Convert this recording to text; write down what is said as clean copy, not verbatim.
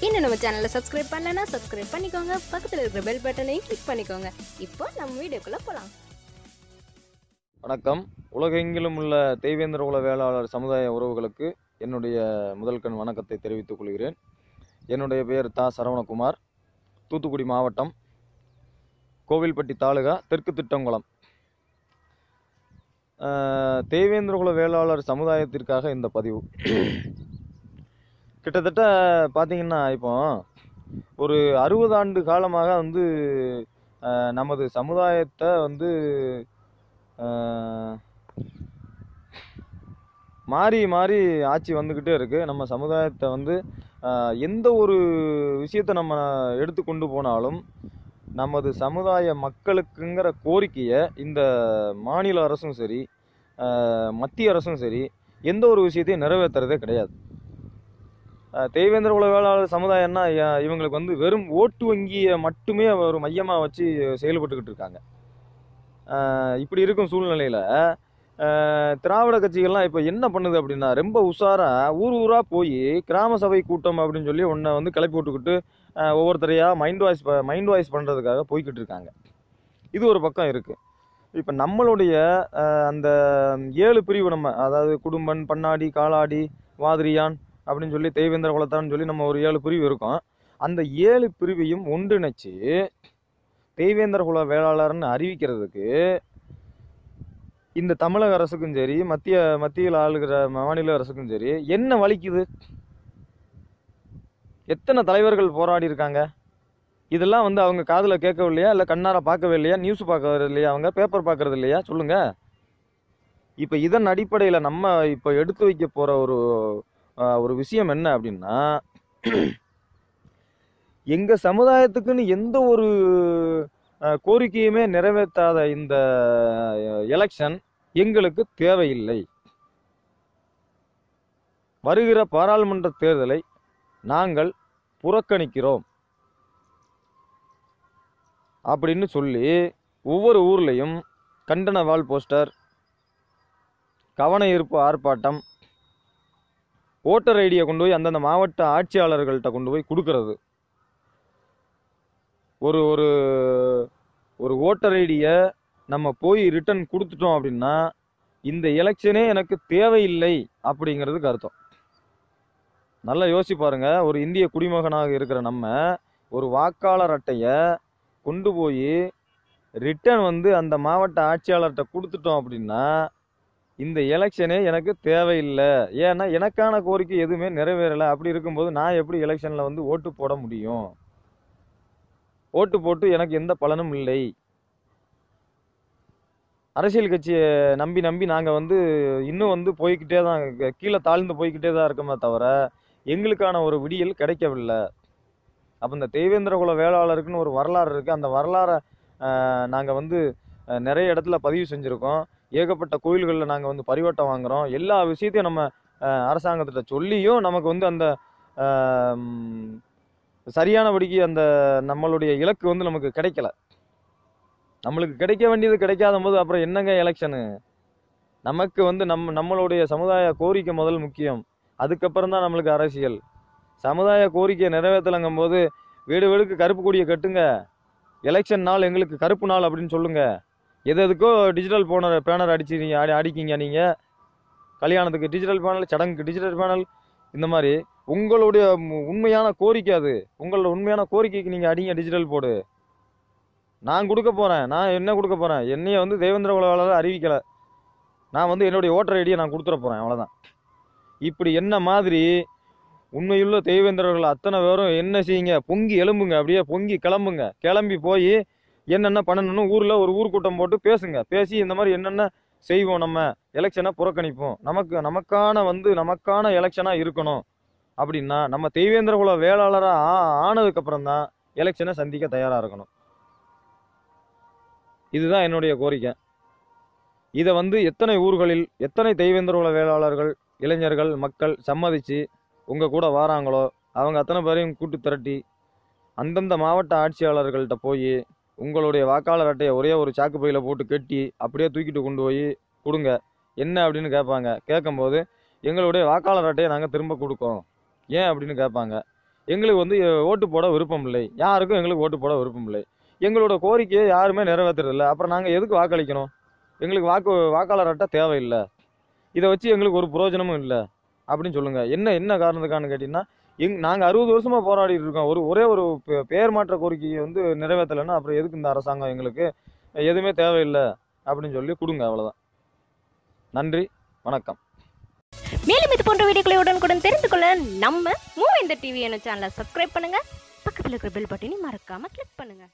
இன்னும் நம்ம சேனலை சப்ஸ்கிரைப் பண்ணலன்னா சப்ஸ்கிரைப் பண்ணிக்கோங்க, பக்கத்தில் இருக்கிற பெல் பட்டனையும் கிளிக் பண்ணிக்கோங்க. இப்போ நம்ம வீடியோக்குள்ளே போகலாம். வணக்கம். உலகெங்கிலும் உள்ள தேவேந்திர குல வேளாளர் சமுதாய உறவுகளுக்கு என்னுடைய முதல்கண் வணக்கத்தை தெரிவித்துக் கொள்கிறேன். என்னுடைய பெயர் தா. சரவணகுமார், தூத்துக்குடி மாவட்டம், கோவில்பட்டி தாலுகா, தெற்கு திட்டங்குளம். தேவேந்திர குல வேளாளர் சமுதாயத்திற்காக இந்த பதிவு. கிட்டத்தட்ட பார்த்தீங்கன்னா இப்போ ஒரு 60 ஆண்டு காலமாக நமது சமுதாயத்தை மாறி மாறி ஆட்சி வந்துக்கிட்டே இருக்குது. நம்ம சமுதாயத்தை எந்த ஒரு விஷயத்தை நம்ம எடுத்து கொண்டு போனாலும் நமது சமுதாய மக்களுக்குங்கிற கோரிக்கையை இந்த மாநில அரசும் சரி, மத்திய அரசும் சரி, எந்த ஒரு விஷயத்தையும் நிறைவேற்றுறதே கிடையாது. தேவேந்திர குல வேளாளர் சமுதாயம்னா இவங்களுக்கு வெறும் ஓட்டு வங்கியை மட்டுமே ஒரு மையமாக வச்சு செயல்பட்டுக்கிட்டு இருக்காங்க. இப்படி இருக்கும் சூழ்நிலையில் திராவிட கட்சிகள்லாம் இப்போ என்ன பண்ணுது அப்படின்னா, ரொம்ப உஷாராக ஊராக போய் கிராம சபை கூட்டம் அப்படின்னு சொல்லி ஒன்றை கிளப்பி விட்டுக்கிட்டு ஒவ்வொருத்தரையாக மைண்ட் வாய்ஸ் பண்ணுறதுக்காக போய்கிட்டு இருக்காங்க. இது ஒரு பக்கம் இருக்குது. இப்போ நம்மளுடைய அந்த 7 பிரிவு, நம்ம அதாவது குடும்பன், பண்ணாடி, காலாடி, வாதிரியான் அப்படின்னு சொல்லி தேவேந்திர குலத்தான்னு சொல்லி நம்ம ஒரு 7 பிரிவு இருக்கோம். அந்த 7 பிரிவையும் ஒன்றிணைச்சு தேவேந்திர குல வேளாளர்னு அறிவிக்கிறதுக்கு இந்த தமிழக அரசுக்கும் சரி, மத்தியில் ஆளுகிற மாநில அரசுக்கும் சரி என்ன வலிக்குது? எத்தனை தலைவர்கள் போராடி இருக்காங்க. இதெல்லாம் அவங்க காதில் கேட்கவில்லையா, இல்லை கண்ணார பார்க்கவே இல்லையா, நியூஸ் பார்க்கறது இல்லையா, அவங்க பேப்பர் பார்க்கறது இல்லையா? சொல்லுங்க. இப்போ இதன் அடிப்படையில் நம்ம இப்போ எடுத்து வைக்க போகிற ஒரு விஷயம் என்ன அப்படின்னா, எங்க சமுதாயத்துக்குன்னு எந்த ஒரு கோரிக்கையுமே நிறைவேற்றாத இந்த எலெக்ஷன் எங்களுக்கு தேவையில்லை. வருகிற பாராளுமன்ற தேர்தலை நாங்கள் புறக்கணிக்கிறோம் அப்படின்னு சொல்லி ஒவ்வொரு ஊர்லேயும் கண்டன வால் போஸ்டர், கவன ஈர்ப்பு ஆர்ப்பாட்டம், ஓட்டர் ஐடியை கொண்டு போய் அந்தந்த மாவட்ட ஆட்சியாளர்கள்ட்ட கொண்டு போய் கொடுக்கறது. ஒரு ஒரு ஒரு ஓட்டர் ஐடியை நம்ம போய் ரிட்டர்ன் கொடுத்துட்டோம் அப்படின்னா இந்த எலெக்ஷனே எனக்கு தேவையில்லை அப்படிங்கிறதுக்கு அர்த்தம். நல்லா யோசிச்சு பாருங்க. ஒரு இந்திய குடிமகனாக இருக்கிற நம்ம ஒரு வாக்காளர் அட்டையை கொண்டு போய் ரிட்டர்ன் அந்த மாவட்ட ஆட்சியாளர்கிட்ட கொடுத்துட்டோம் அப்படின்னா இந்த எலெக்ஷனே எனக்கு தேவையில்லை. ஏன்னா எனக்கான கோரிக்கை எதுவுமே நிறைவேறலை. அப்படி இருக்கும்போது நான் எப்படி எலெக்ஷனில் ஓட்டு போட முடியும்? ஓட்டு போட்டு எனக்கு எந்த பலனும் இல்லை. அரசியல் கட்சியை நம்பி நாங்கள் இன்னும் போய்கிட்டே தான், கீழே தாழ்ந்து போய்கிட்டே தான் இருக்கோமே தவிர எங்களுக்கான ஒரு விடியல் கிடைக்கவில்லை. அப்போ இந்த தேவேந்திர குல வேளாளருக்குன்னு ஒரு வரலாறு இருக்குது. அந்த வரலாறை நாங்கள் நிறைய இடத்துல பதிவு செஞ்சுருக்கோம். ஏகப்பட்ட கோயில்களில் நாங்கள் பரிவட்டம் வாங்குகிறோம். எல்லா விஷயத்தையும் நம்ம அரசாங்கத்திட்ட சொல்லியும் நமக்கு அந்த சரியானபடிக்கு அந்த நம்மளுடைய இலக்கு நமக்கு கிடைக்கல. நம்மளுக்கு கிடைக்க வேண்டியது கிடைக்காத போது அப்புறம் என்னங்க எலெக்ஷனு? நமக்கு நம்மளுடைய சமுதாய கோரிக்கை முதல் முக்கியம். அதுக்கப்புறம் தான் நம்மளுக்கு அரசியல். சமுதாய கோரிக்கையை நிறைவேற்றலங்கும் போது வீடு வீடுக்கு கருப்பு கொடியை கட்டுங்க, எலெக்ஷன் நாள் எங்களுக்கு கருப்பு நாள் அப்படின்னு சொல்லுங்க. எதுக்கோ டிஜிட்டல் பேனர் அடிக்கிங்க. நீங்கள் கல்யாணத்துக்கு டிஜிட்டல் பேனல், சடங்குக்கு டிஜிட்டல் பேனல், இந்த மாதிரி உங்களுடைய உண்மையான கோரிக்கை அது. உங்களோட உண்மையான கோரிக்கைக்கு நீங்கள் அடிங்க, டிஜிட்டல் போர்டு. நான் கொடுக்க போகிறேன். நான் என்ன கொடுக்க போகிறேன்? என்னைய தேவேந்திர குல வேளாளர் அறிவிக்கலை. நான் என்னுடைய ஓட்டர் ஐடியை நான் கொடுத்துட போகிறேன், அவ்வளோதான். இப்படி என்ன மாதிரி உண்மையுள்ள தேவேந்திரர்கள் அத்தனை பேரும் என்ன செய்யுங்க, பொங்கி எழும்புங்க, அப்படியே பொங்கி கிளம்புங்க. கிளம்பி போய் என்னென்ன பண்ணணும்னு ஊரில் ஒரு ஊர்க்கூட்டம் போட்டு பேசுங்க. பேசி இந்த மாதிரி என்னென்ன செய்வோம், நம்ம எலெக்ஷனை புறக்கணிப்போம், நமக்கான எலெக்ஷனாக இருக்கணும் அப்படின்னா நம்ம தேவேந்திர குல வேளாளராக ஆனதுக்கப்புறம் தான் எலெக்ஷனை சந்திக்க தயாராக இருக்கணும். இதுதான் என்னுடைய கோரிக்கை. இதை எத்தனை ஊர்களில் எத்தனை தேவேந்திர குல வேளாளர்கள், இளைஞர்கள், மக்கள் சம்மதிச்சு உங்கள் கூட வாராங்களோ அவங்க அத்தனை பேரையும் கூட்டு திரட்டி அந்தந்த மாவட்ட ஆட்சியாளர்கள்ட்ட போய் உங்களுடைய வாக்காளர் அட்டையை ஒரே ஒரு சாக்கு பையில் போட்டு கட்டி அப்படியே தூக்கிட்டு கொண்டு போய் கொடுங்க. என்ன அப்படின்னு கேட்பாங்க. கேட்கும்போது எங்களுடைய வாக்காளர் அட்டையை நாங்கள் திரும்ப கொடுக்கோம். ஏன் அப்படின்னு கேட்பாங்க. எங்களுக்கு வந்து ஓட்டு போட விருப்பம் இல்லை, யாருக்கும் எங்களுக்கு ஓட்டு போட விருப்பம் இல்லை, எங்களோட கோரிக்கையை யாருமே நிறைவேற்றுறதில்ல, அப்புறம் நாங்கள் எதுக்கு வாக்களிக்கணும், எங்களுக்கு வாக்காளர் அட்டை தேவையில்லை, இதை வச்சு எங்களுக்கு ஒரு பிரயோஜனமும் இல்லை அப்படின்னு சொல்லுங்கள். என்ன காரணத்துக்கானு கேட்டிங்கன்னா, நாங்கள் 60 வருஷமாக போராடிட்டு இருக்கோம். ஒரே ஒரு பெயர் மாற்ற கோரிக்கையை வந்து நிறைவேற்றலைன்னா அப்புறம் எதுக்கு இந்த அரசாங்கம், எங்களுக்கு எதுவுமே தேவையில்லை அப்படின்னு சொல்லி கொடுங்க, அவ்வளோதான். நன்றி, வணக்கம். மேலும் இது போன்ற வீடியோக்களை உடனுக்குடன் தெரிந்து கொள்ள நம்ம மூவேந்தர் டிவி சேனலை சப்ஸ்கிரைப் பண்ணுங்க, பக்கத்தில் இருக்கிற பெல் பட்டனை மறக்காம கிளிக் பண்ணுங்க.